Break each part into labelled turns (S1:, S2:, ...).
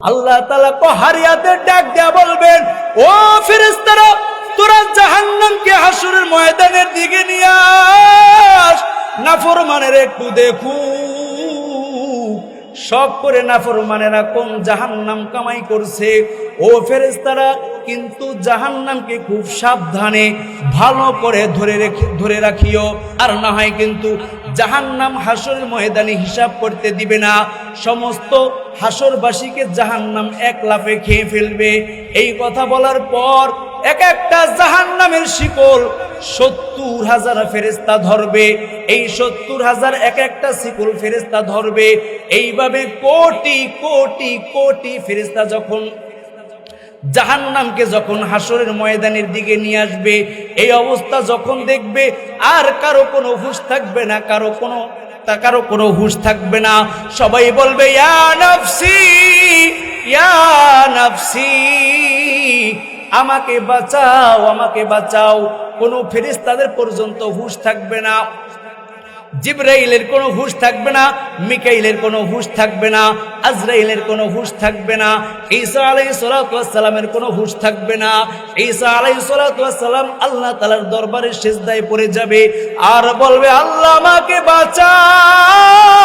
S1: আল্লাহ তাআলা কহারিয়াতে ডাক দেয়া বলবেন, ও ফেরেশতারা, তোরা জাহান্নামকে হাসরের ময়দানের দিকে নিয়ে আস। নাফরমানের একটু দেখু, সব করে নাফরমানেরা কোন জাহান্নাম কামাই করছে। ও ফেরেশতারা, কিন্তু জাহান্নামকে খুব সাবধানে ভালো করে ধরে রাখিও, আর না হয় কিন্তু জাহান্নাম হাসরের ময়দানে হিসাব করতে দিবে না। সমস্ত হাসরবাসীকে জাহান্নাম এক লাফে খেয়ে ফেলবে। এই কথা বলার পর এক একটা জাহান্নামের শিকল ৭০,০০০ ফেরেশতা ধরবে। এই ৭০,০০০ এক একটা শিকল ফেরেশতা ধরবে। এইভাবে কোটি কোটি কোটি ফেরেশতা যখন জাহান্নামকে যখন হাসরের ময়দানের দিকে নিয়ে আসবে, এই অবস্থা যখন দেখবে, আর কারো কোনো হুঁশ থাকবে না, কারো কোনো হুঁশ থাকবে না। সবাই বলবে, ইয়া নাফসি ইয়া নাফসি, আমাকে বাঁচাও, আমাকে বাঁচাও। কোনো ফেরেশতাদের পর্যন্ত হুঁশ থাকবে না। জিবরাইলের কোনো হুঁশ থাকবে না, মিকাইলের কোনো হুঁশ থাকবে না, আজরাইলের কোনো হুঁশ থাকবে না, ঈসা আলাইহিস সালাতু ওয়াস সালামের কোনো হুঁশ থাকবে না। ঈসা আলাইহিস সালাতু ওয়াস সালাম আল্লাহ তাআলার দরবারে সিজদায় পড়ে যাবে আর বলবে, আল্লাহ আমাকে বাঁচাও।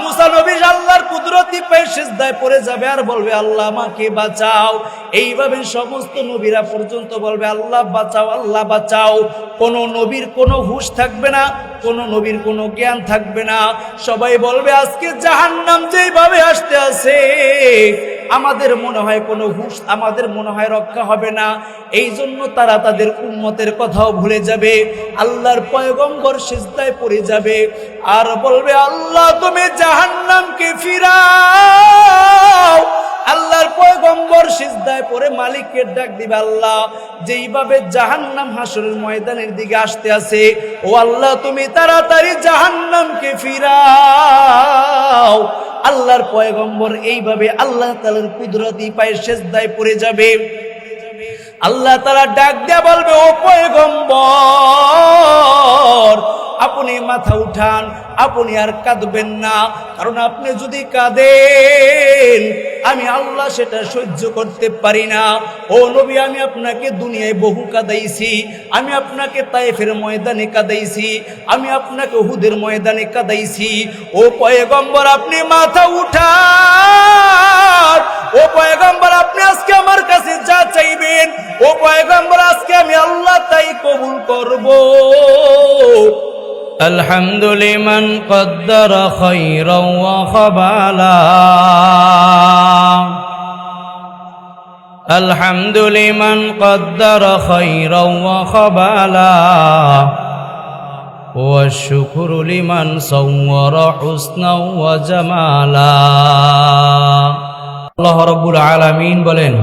S1: মুসা নবী আল্লাহর কুদরতি পায়ে সিজদায় পড়ে যাবে আর বলবে, আল্লাহ আমাকে বাঁচাও। এইভাবে সমস্ত নবীরা পর্যন্ত বলবে, আল্লাহ বাঁচাও, আল্লাহ বাঁচাও। কোন নবীর কোনো হুঁশ থাকবে না, কোন নবীর কোনো জ্ঞান থাকবে না। সবাই বলবে, আজকে জাহান্নাম যেভাবে আসতে আছে, আমাদের মনে হয় কোনো হুঁশ, আমাদের মনে হয় রক্ষা হবে না। এই জন্য তারা তাদের উম্মতের কথাও ভুলে যাবে। আল্লাহর পয়গম্বর সিজদায় পড়ে যাবে আর বলবে, আল্লাহ তুমি জাহান্নামকে ফিরাও। আল্লাহর পয়গম্বর সিজদায় পড়ে মালিককে ডাক দিবে, আল্লাহ যেইভাবে জাহান্নাম হাসরের ময়দানের দিকে আসতে আছে, ও আল্লাহ তুমি তাড়াতাড়ি জাহান্নামকে ফিরাও। আল্লাহর পয়গম্বর এইভাবে আল্লাহ তাআলার কুদরতি পায়ে সিজদায় পড়ে যাবে। আল্লাহ তাআলা ডাক দেয়া বলবে, ও পয়গম্বর, আপনি মাথা উঠান, আপনি আর কাঁদবেন না। কারণ আপনি যদি কাঁদেন, আমি আল্লাহ সেটা সহ্য করতে পারি না। ও নবী, আমি আপনাকে দুনিয়ায় বহু কাঁদাইছি, আমি আপনাকে তায়েফের ময়দানে কাঁদাইছি, আমি আপনাকে উহুদের ময়দানে কাঁদাইছি। ও পয়গম্বর, আপনি মাথা উঠান। ও পয়গম্বর, আপনি আজকে আমার কাছে যা চাইবেন, ও পয়গম্বর আজকে আমি আল্লাহ তাই কবুল করব। الحمد لمن قدر خيرا وخبالا الحمد لمن قدر خيرا وخبالا والشكر لمن صور حسنا وجمالا الله رب العالمين বলেন,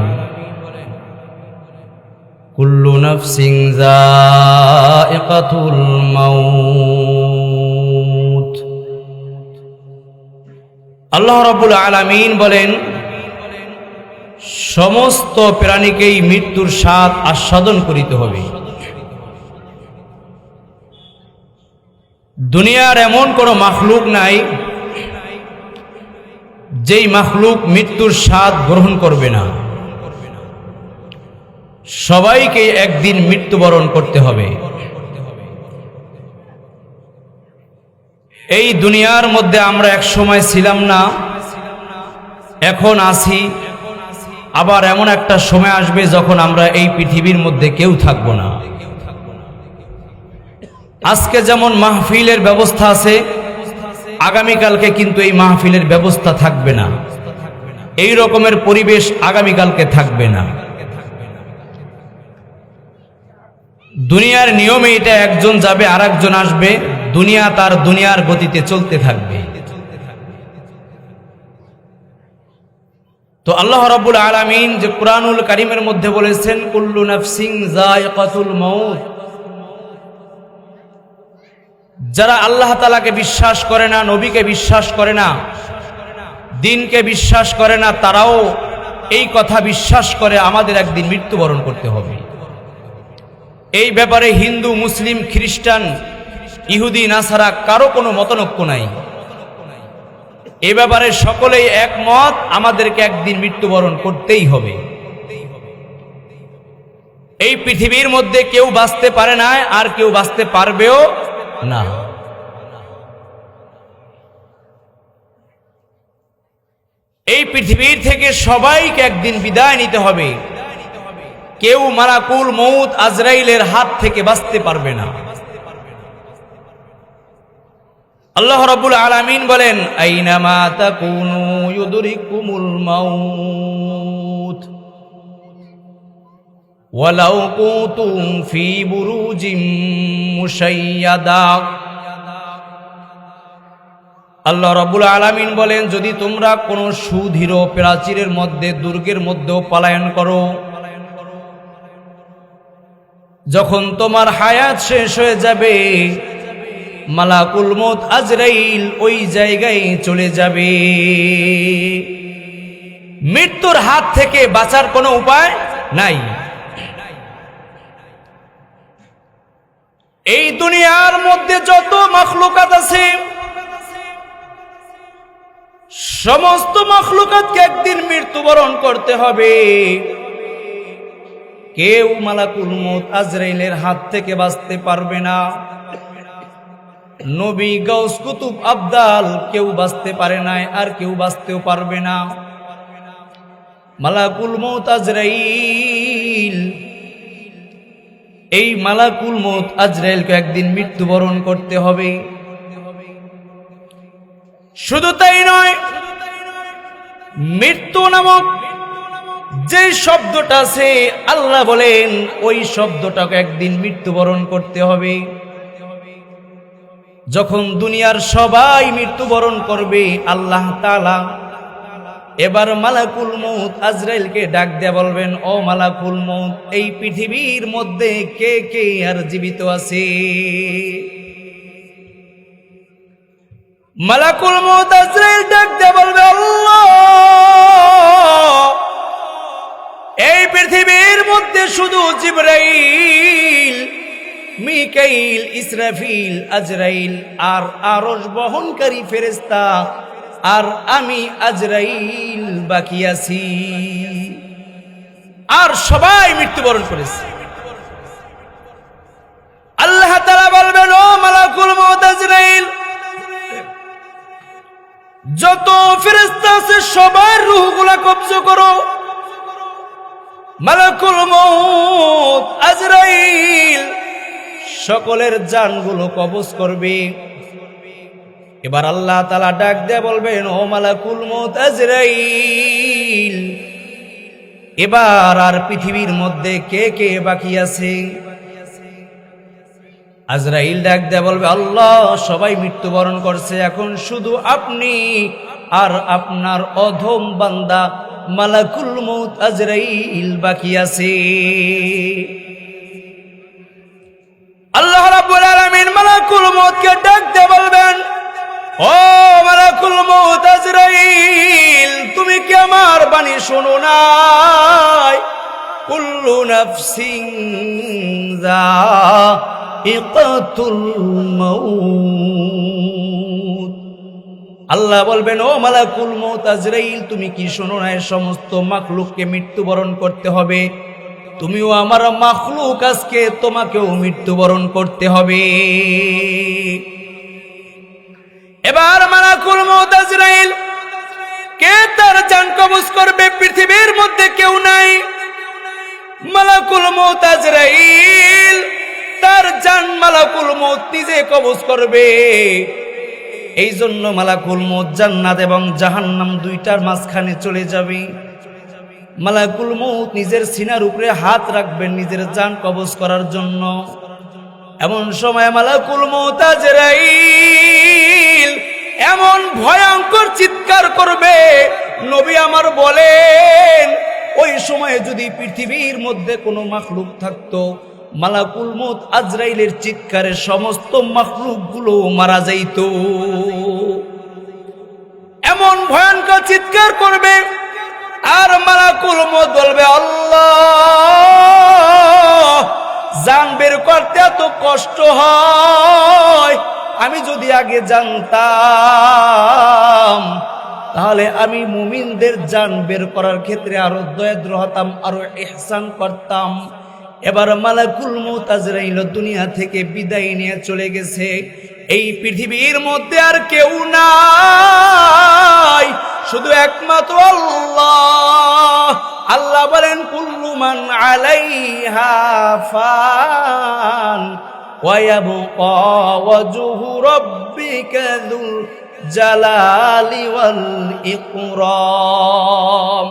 S1: কুল্লু নাফসিন যায়িকাতুল মাউত। আল্লাহ রাব্বুল আলামিন বলেন, সমস্ত প্রাণীকেই মৃত্যুর স্বাদ আস্বাদন করিতে হবে। দুনিয়ার এমন কোনো মাখলুক নাই যেই মাখলুক মৃত্যুর স্বাদ গ্রহণ করবে না। সবাইকে একদিন মৃত্যুবরণ করতে হবে। এই দুনিয়ার মধ্যে আমরা এক সময় ছিলাম না, এখন আছি। আবার এমন একটা সময় আসবে যখন আমরা এই পৃথিবীর মধ্যে কেউ থাকব না। আজকে যেমন মাহফিলের ব্যবস্থা আছে, আগামীকালকে কিন্তু এই মাহফিলের ব্যবস্থা থাকবে না। এই রকমের পরিবেশ আগামীকালকে থাকবে না। দুনিয়ার নিয়মে এটা, একজন যাবে আর একজন আসবে, দুনিয়া তার দুনিয়ার গতিতে চলতে থাকবে। তো আল্লাহ রাব্বুল আলামিন যে কুরআনুল কারীমের মধ্যে বলেছেন, কুল্লু নাফসিন যায়িকাতুল মাউত, যারা আল্লাহ তাআলাকে বিশ্বাস করে না, নবীকে বিশ্বাস করে না, দ্বীনকে বিশ্বাস করে না, তারাও এই কথা বিশ্বাস করে আমাদের একদিন মৃত্যুবরণ করতে হবে। এই ব্যাপারে হিন্দু, মুসলিম, খ্রিস্টান, ইহুদি, নাসারা কারো কোনো মতনৈক্য নাই। এ ব্যাপারে সকলেই একমত, আমাদেরকে একদিন মৃত্যুবরণ করতেই হবে। এই পৃথিবীর মধ্যে কেউ বাঁচতে পারে না, আর কেউ বাঁচতে পারবেও না। এই পৃথিবীর থেকে সবাইকে একদিন বিদায় নিতে হবে। কেউ মালাকুল মউত আজরাইলের হাত থেকে বাঁচতে পারবে না। আল্লাহ রাব্বুল আলামিন বলেন, আইনামা তাকুনু ইউদরিকুমুল মাউত ওয়ালাউ কুনতুম ফি বুরুজিম মুশাইয়াদা। আল্লাহ রাব্বুল আলামিন বলেন, যদি তোমরা কোনো সুদৃঢ় প্রাচীরের মধ্যে, দুর্গের মধ্যেও পলায়ন করো, যখন তোমার হায়াত শেষ হয়ে যাবে, মালাকুল মউত আজরাইল ওই জায়গায় চলে যাবে। মৃত্যুর হাত থেকে বাঁচার কোনো উপায় নাই। এই দুনিয়ার মধ্যে যত মাখলুকাত আছে, সমস্ত মাখলুকাতকে একদিন মৃত্যুবরণ করতে হবে। কেউ মালাকুল মউত আজরাইলের হাত থেকে বাঁচতে পারবে না। নবী, গাউস, কুতুব, আবদাল কেউ বাঁচতে পারে নাই, আর কেউ বাঁচতেও পারবে না। মালাকুল মউত আজরাইল, এই মালাকুল মউত আজরাইলকে একদিন মৃত্যুবরণ করতে হবে। শুধু তাই নয়, মৃত্যু নামক যে শব্দটা আছে, আল্লাহ বলেন ওই শব্দটাকে একদিন মৃত্যুবরণ করতে হবে। যখন দুনিয়ার সবাই মৃত্যুবরণ করবে, আল্লাহ তাআলা এবার মালাকুল মউত আজরাইলকে ডাক দিয়ে বলবেন, ও মালাকুল মউত, এই পৃথিবীর মধ্যে কে কে আর জীবিত আছে? মালাকুল মউত আজরাইল ডাক দিয়ে বলবে, আল্লাহ, এই পৃথিবীর মধ্যে শুধু জিবরাইল, মিকাইল, ইসরাফিল, আজরাইল আর আরশ বহনকারী ফেরেশতা আর আমি আজরাইল বাকি আছি। আর সবাই মৃত্যুবরণ করেছে। আল্লাহ তাআলা বলবেন, ও মালাকুল মউত আজরাইল, যত ফেরেশতা আছে সবার রূহগুলা কবজা করো। মালাকুল মউত আজরাইল সকলের জানগুলো কবজ করবে। এবার আল্লাহ তাআলা ডাক দিয়ে বলবেন, ও মালাকুল মউত আজরাইল, এবার আর পৃথিবীর মধ্যে কে কে বাকি আছে? আজরাইল ডাক দিয়ে বলবে, আল্লাহ, সবাই মৃত্যুবরণ করছে, এখন শুধু আপনি আর আপনার অধম বান্দা মালাকুল মউত আজরাইল বাকি আছে। আল্লাহ রাব্বুল আলামিন মালাকুল মউতকে ডাক দিয়ে বলবেন, ও মালাকুল মউত আজরাইল, তুমি কি আমার বাণী শোনো নাই? কুল্লু নাফসিন যায়িকাতুল মাউত। আল্লাহ বলবেন, ও মালাকুল মউত আজরাইল, তুমি কি শোনো নাই? সমস্ত মাখলুককে মৃত্যুবরণ করতে হবে। তুমিও আমার মাখলুক, আজকে তোমাকেও মৃত্যুবরণ করতে হবে। এবার মালাকুল মউত আজরাইল কে তার জান কবজ করবে? পৃথিবীর মধ্যে কেউ নাই। মালাকুল মউত আজরাইল তার জান মালাকুল মউত নিজে কবজ করবে। এই জন্য মালাকুল মউত জান্নাত এবং জাহান্নাম দুইটার মাঝখানে চলে যাবে। মালাকুল মউত নিজের সিনার উপরে হাত রাখবেন নিজের জান কবজ করার জন্য। এমন সময় মালাকুল মউত আজরাইল এমন ভয়ঙ্কর চিৎকার করবে, নবী আমার বলেন, ওই সময় যদি পৃথিবীর মধ্যে কোনো মাখলুক থাকতো, মালাকুল মউত আজরাইলের চিৎকারে সমস্ত মাখলুকগুলো মারা যাইত। এমন ভয়ঙ্কর চিৎকার করবে, আর মালাকুল মউত বলবে, আল্লাহ, জান বের করতে এত কষ্ট হয়, আমি যদি আগে জানতাম তাহলে আমি মুমিনদের জান বের করার ক্ষেত্রে আরো দয়াদ্র হতাম, আরো ইহসান করতাম। এবার মালাকুল মউত আজরাইল দুনিয়া থেকে বিদায় নিয়ে চলে গেছে। এই পৃথিবীর মধ্যে আর কেউ নাই, শুধু একমাত্র আল্লাহ। আল্লাহ বলেন কুল্লু মান আলাইহা ফান ওয়া ইয়াবকা ওয়াজহু রাব্বিকা যুল জালালি ওয়াল ইকরাম।